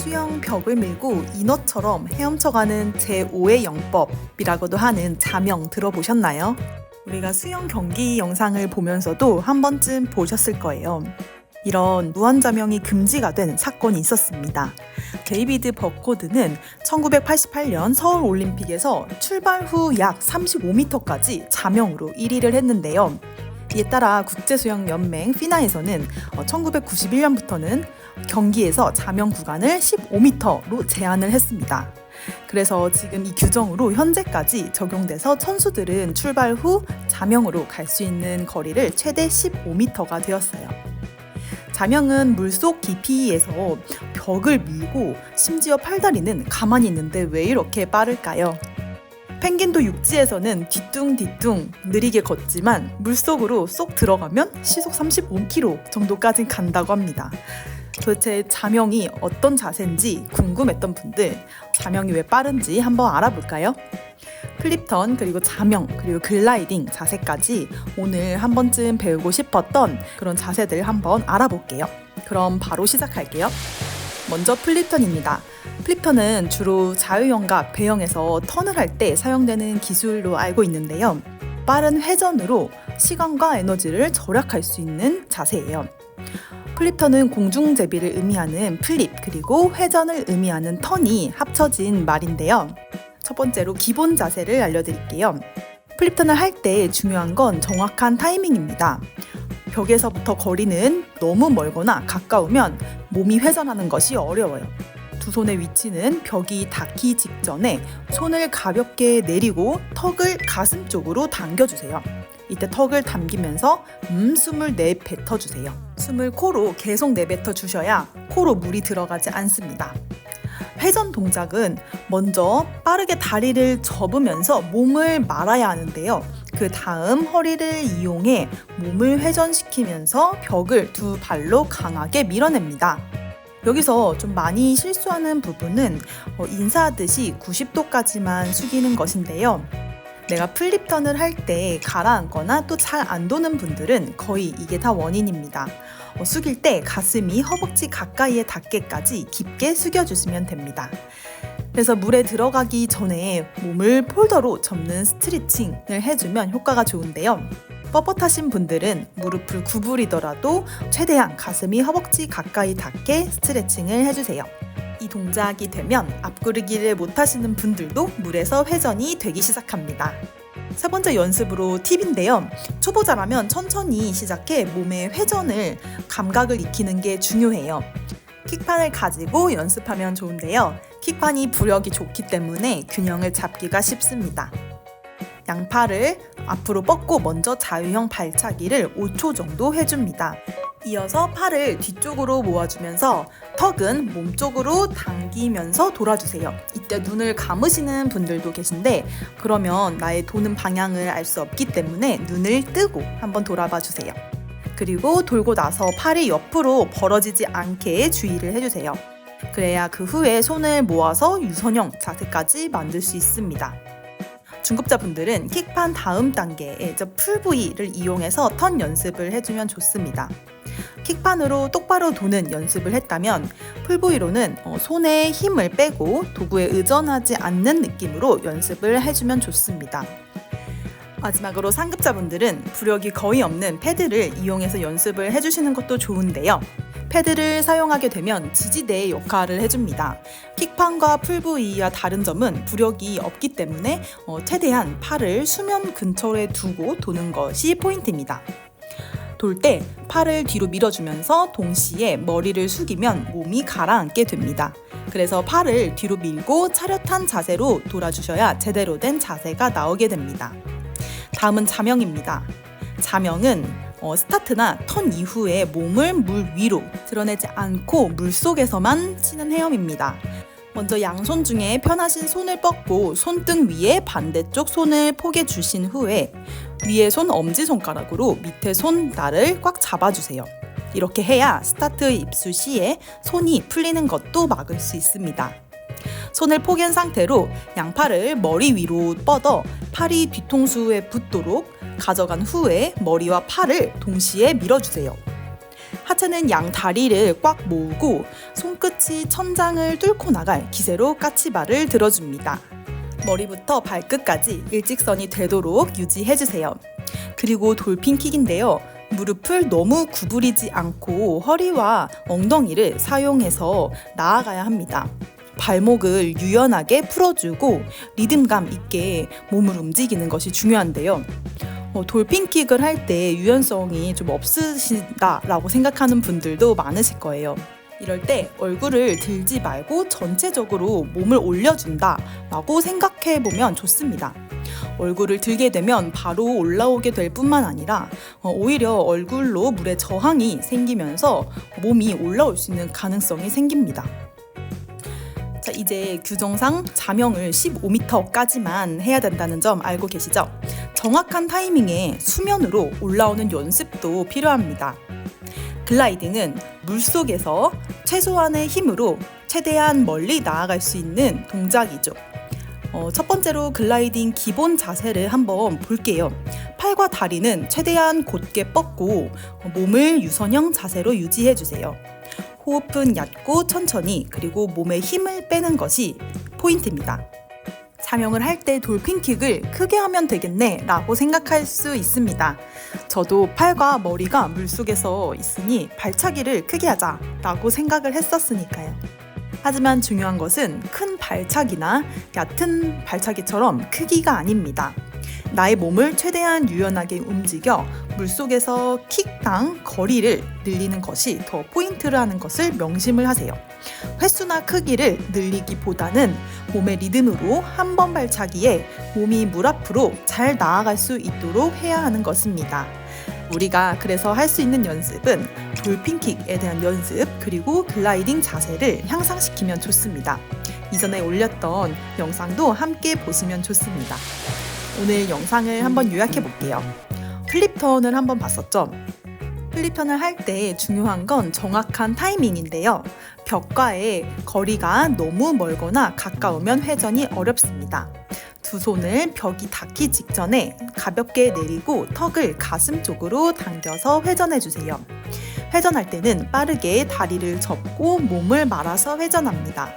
수영 벽을 밀고 인어처럼 헤엄쳐가는 제5의 영법이라고도 하는 자명 들어보셨나요? 우리가 수영 경기 영상을 보면서도 한 번쯤 보셨을 거예요. 이런 무한자명이 금지가 된 사건이 있었습니다. 데이비드 버코드는 1988년 서울올림픽에서 출발 후 약 35m까지 자명으로 1위를 했는데요. 이에 따라 국제수영연맹 피나에서는 1991년부터는 경기에서 자명 구간을 15m로 제한을 했습니다. 그래서 지금 이 규정으로 현재까지 적용돼서 선수들은 출발 후 자명으로 갈 수 있는 거리를 최대 15m가 되었어요. 자명은 물속 깊이에서 벽을 밀고 심지어 팔다리는 가만히 있는데 왜 이렇게 빠를까요? 펭귄도 육지에서는 뒤뚱뒤뚱 느리게 걷지만 물속으로 쏙 들어가면 시속 35km 정도까지 간다고 합니다. 도대체 자명이 어떤 자세인지 궁금했던 분들, 자명이 왜 빠른지 한번 알아볼까요? 플립턴, 그리고 자명, 그리고 글라이딩 자세까지 오늘 한 번쯤 배우고 싶었던 그런 자세들 한번 알아볼게요. 그럼 바로 시작할게요. 먼저 플립턴입니다. 플립턴은 주로 자유형과 배영에서 턴을 할 때 사용되는 기술로 알고 있는데요. 빠른 회전으로 시간과 에너지를 절약할 수 있는 자세예요. 플립턴은 공중제비를 의미하는 플립 그리고 회전을 의미하는 턴이 합쳐진 말인데요. 첫 번째로 기본 자세를 알려드릴게요. 플립턴을 할 때 중요한 건 정확한 타이밍입니다. 벽에서부터 거리는 너무 멀거나 가까우면 몸이 회전하는 것이 어려워요. 두 손의 위치는 벽이 닿기 직전에 손을 가볍게 내리고 턱을 가슴 쪽으로 당겨주세요. 이때 턱을 당기면서 숨을 내뱉어주세요. 숨을 코로 계속 내뱉어 주셔야 코로 물이 들어가지 않습니다. 회전 동작은 먼저 빠르게 다리를 접으면서 몸을 말아야 하는데요. 그 다음 허리를 이용해 몸을 회전시키면서 벽을 두 발로 강하게 밀어냅니다. 여기서 좀 많이 실수하는 부분은 인사하듯이 90도까지만 숙이는 것인데요. 내가 플립턴을 할 때 가라앉거나 또 잘 안 도는 분들은 거의 이게 다 원인입니다. 숙일 때 가슴이 허벅지 가까이에 닿게까지 깊게 숙여주시면 됩니다. 그래서 물에 들어가기 전에 몸을 폴더로 접는 스트레칭을 해주면 효과가 좋은데요. 뻣뻣하신 분들은 무릎을 구부리더라도 최대한 가슴이 허벅지 가까이 닿게 스트레칭을 해주세요. 이 동작이 되면 앞구르기를 못하시는 분들도 물에서 회전이 되기 시작합니다. 세 번째 연습으로 팁인데요. 초보자라면 천천히 시작해 몸의 회전을 감각을 익히는 게 중요해요. 킥판을 가지고 연습하면 좋은데요. 킥판이 부력이 좋기 때문에 균형을 잡기가 쉽습니다. 양팔을 앞으로 뻗고 먼저 자유형 발차기를 5초 정도 해줍니다. 이어서 팔을 뒤쪽으로 모아주면서 턱은 몸쪽으로 당기면서 돌아주세요. 이때 눈을 감으시는 분들도 계신데 그러면 나의 도는 방향을 알 수 없기 때문에 눈을 뜨고 한번 돌아봐 주세요. 그리고 돌고 나서 팔이 옆으로 벌어지지 않게 주의를 해주세요. 그래야 그 후에 손을 모아서 유선형 자세까지 만들 수 있습니다. 중급자분들은 킥판 다음 단계에 풀브이를 이용해서 턴 연습을 해주면 좋습니다. 킥판으로 똑바로 도는 연습을 했다면 풀브이로는 손에 힘을 빼고 도구에 의존하지 않는 느낌으로 연습을 해주면 좋습니다. 마지막으로 상급자분들은 부력이 거의 없는 패드를 이용해서 연습을 해주시는 것도 좋은데요. 패드를 사용하게 되면 지지대의 역할을 해줍니다. 킥판과 풀브이와 다른 점은 부력이 없기 때문에 최대한 팔을 수면 근처에 두고 도는 것이 포인트입니다. 돌 때 팔을 뒤로 밀어주면서 동시에 머리를 숙이면 몸이 가라앉게 됩니다. 그래서 팔을 뒤로 밀고 차렷한 자세로 돌아주셔야 제대로 된 자세가 나오게 됩니다. 다음은 자명입니다. 자명은 스타트나 턴 이후에 몸을 물 위로 드러내지 않고 물속에서만 치는 헤엄입니다. 먼저 양손 중에 편하신 손을 뻗고 손등 위에 반대쪽 손을 포개 주신 후에 위에 손 엄지손가락으로 밑에 손 날을 꽉 잡아주세요. 이렇게 해야 스타트 입수 시에 손이 풀리는 것도 막을 수 있습니다. 손을 포갠 상태로 양팔을 머리 위로 뻗어 팔이 뒤통수에 붙도록 가져간 후에 머리와 팔을 동시에 밀어주세요. 하체는 양 다리를 꽉 모으고 손끝이 천장을 뚫고 나갈 기세로 까치발을 들어줍니다. 머리부터 발끝까지 일직선이 되도록 유지해주세요. 그리고 돌핀킥인데요. 무릎을 너무 구부리지 않고 허리와 엉덩이를 사용해서 나아가야 합니다. 발목을 유연하게 풀어주고 리듬감 있게 몸을 움직이는 것이 중요한데요. 돌핀킥을 할 때 유연성이 좀 없으시다라고 생각하는 분들도 많으실 거예요. 이럴 때 얼굴을 들지 말고 전체적으로 몸을 올려준다 라고 생각해 보면 좋습니다. 얼굴을 들게 되면 바로 올라오게 될 뿐만 아니라 오히려 얼굴로 물의 저항이 생기면서 몸이 올라올 수 있는 가능성이 생깁니다. 자, 이제 규정상 자명을 15m까지만 해야 된다는 점 알고 계시죠? 정확한 타이밍에 수면으로 올라오는 연습도 필요합니다. 글라이딩은 물속에서 최소한의 힘으로 최대한 멀리 나아갈 수 있는 동작이죠. 첫 번째로 글라이딩 기본 자세를 한번 볼게요. 팔과 다리는 최대한 곧게 뻗고 몸을 유선형 자세로 유지해주세요. 호흡은 얕고 천천히, 그리고 몸에 힘을 빼는 것이 포인트입니다. 자명을 할 때 돌핀킥을 크게 하면 되겠네 라고 생각할 수 있습니다. 저도 팔과 머리가 물속에서 있으니 발차기를 크게 하자 라고 생각을 했었으니까요. 하지만 중요한 것은 큰 발차기나 얕은 발차기처럼 크기가 아닙니다. 나의 몸을 최대한 유연하게 움직여 물속에서 킥당 거리를 늘리는 것이 더 포인트를 하는 것을 명심을 하세요. 횟수나 크기를 늘리기보다는 몸의 리듬으로 한 번 발차기에 몸이 물 앞으로 잘 나아갈 수 있도록 해야 하는 것입니다. 우리가 그래서 할 수 있는 연습은 돌핀킥에 대한 연습, 그리고 글라이딩 자세를 향상시키면 좋습니다. 이전에 올렸던 영상도 함께 보시면 좋습니다. 오늘 영상을 한번 요약해 볼게요. 플립턴을 한번 봤었죠? 플립턴을 할 때 중요한 건 정확한 타이밍인데요. 벽과의 거리가 너무 멀거나 가까우면 회전이 어렵습니다. 두 손을 벽이 닿기 직전에 가볍게 내리고 턱을 가슴 쪽으로 당겨서 회전해주세요. 회전할 때는 빠르게 다리를 접고 몸을 말아서 회전합니다.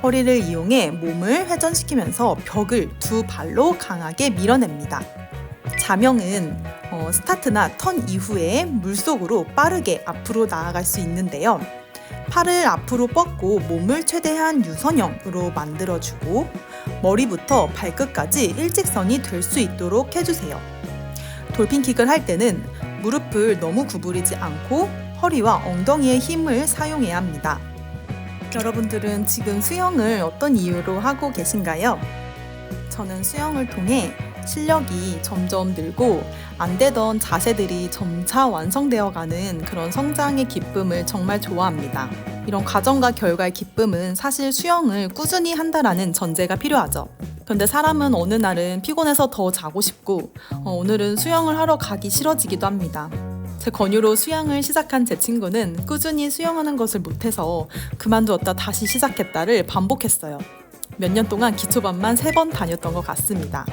허리를 이용해 몸을 회전시키면서 벽을 두 발로 강하게 밀어냅니다. 자명은 스타트나 턴 이후에 물속으로 빠르게 앞으로 나아갈 수 있는데요. 팔을 앞으로 뻗고 몸을 최대한 유선형으로 만들어주고 머리부터 발끝까지 일직선이 될 수 있도록 해주세요. 돌핀킥을 할 때는 무릎을 너무 구부리지 않고 허리와 엉덩이의 힘을 사용해야 합니다. 여러분들은 지금 수영을 어떤 이유로 하고 계신가요? 저는 수영을 통해 실력이 점점 늘고 안 되던 자세들이 점차 완성되어가는 그런 성장의 기쁨을 정말 좋아합니다. 이런 과정과 결과의 기쁨은 사실 수영을 꾸준히 한다라는 전제가 필요하죠. 그런데 사람은 어느 날은 피곤해서 더 자고 싶고 오늘은 수영을 하러 가기 싫어지기도 합니다. 제 권유로 수영을 시작한 제 친구는 꾸준히 수영하는 것을 못해서 그만두었다 다시 시작했다를 반복했어요. 몇 년 동안 기초반만 3번 다녔던 것 같습니다.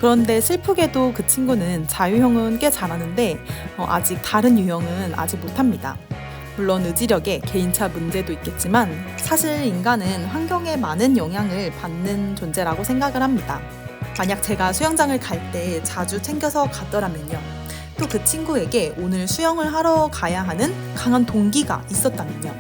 그런데 슬프게도 그 친구는 자유형은 꽤 잘하는데 아직 다른 유형은 아직 못합니다. 물론 의지력에 개인차 문제도 있겠지만 사실 인간은 환경에 많은 영향을 받는 존재라고 생각을 합니다. 만약 제가 수영장을 갈 때 자주 챙겨서 갔더라면요. 또 그 친구에게 오늘 수영을 하러 가야 하는 강한 동기가 있었다면요.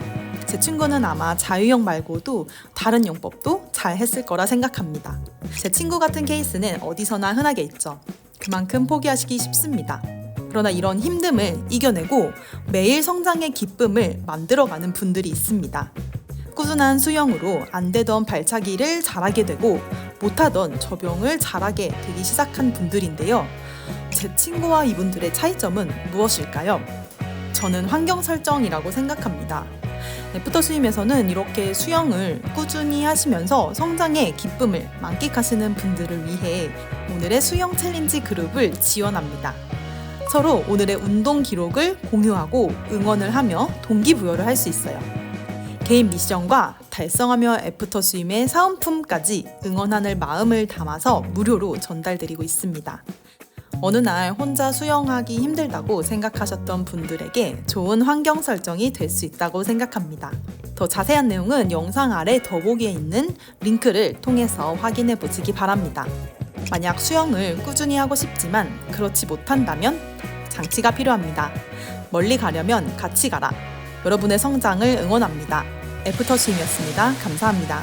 제 친구는 아마 자유형 말고도 다른 영법도 잘 했을 거라 생각합니다. 제 친구 같은 케이스는 어디서나 흔하게 있죠. 그만큼 포기하시기 쉽습니다. 그러나 이런 힘듦을 이겨내고 매일 성장의 기쁨을 만들어가는 분들이 있습니다. 꾸준한 수영으로 안 되던 발차기를 잘하게 되고 못하던 접영을 잘하게 되기 시작한 분들인데요. 제 친구와 이분들의 차이점은 무엇일까요? 저는 환경 설정이라고 생각합니다. 애프터 스윙에서는 이렇게 수영을 꾸준히 하시면서 성장의 기쁨을 만끽하시는 분들을 위해 오늘의 수영 챌린지 그룹을 지원합니다. 서로 오늘의 운동 기록을 공유하고 응원을 하며 동기부여를 할 수 있어요. 개인 미션과 달성하며 애프터 스윙의 사은품까지 응원하는 마음을 담아서 무료로 전달드리고 있습니다. 어느 날 혼자 수영하기 힘들다고 생각하셨던 분들에게 좋은 환경 설정이 될 수 있다고 생각합니다. 더 자세한 내용은 영상 아래 더보기에 있는 링크를 통해서 확인해 보시기 바랍니다. 만약 수영을 꾸준히 하고 싶지만 그렇지 못한다면 장치가 필요합니다. 멀리 가려면 같이 가라. 여러분의 성장을 응원합니다. 애프터스윙이었습니다. 감사합니다.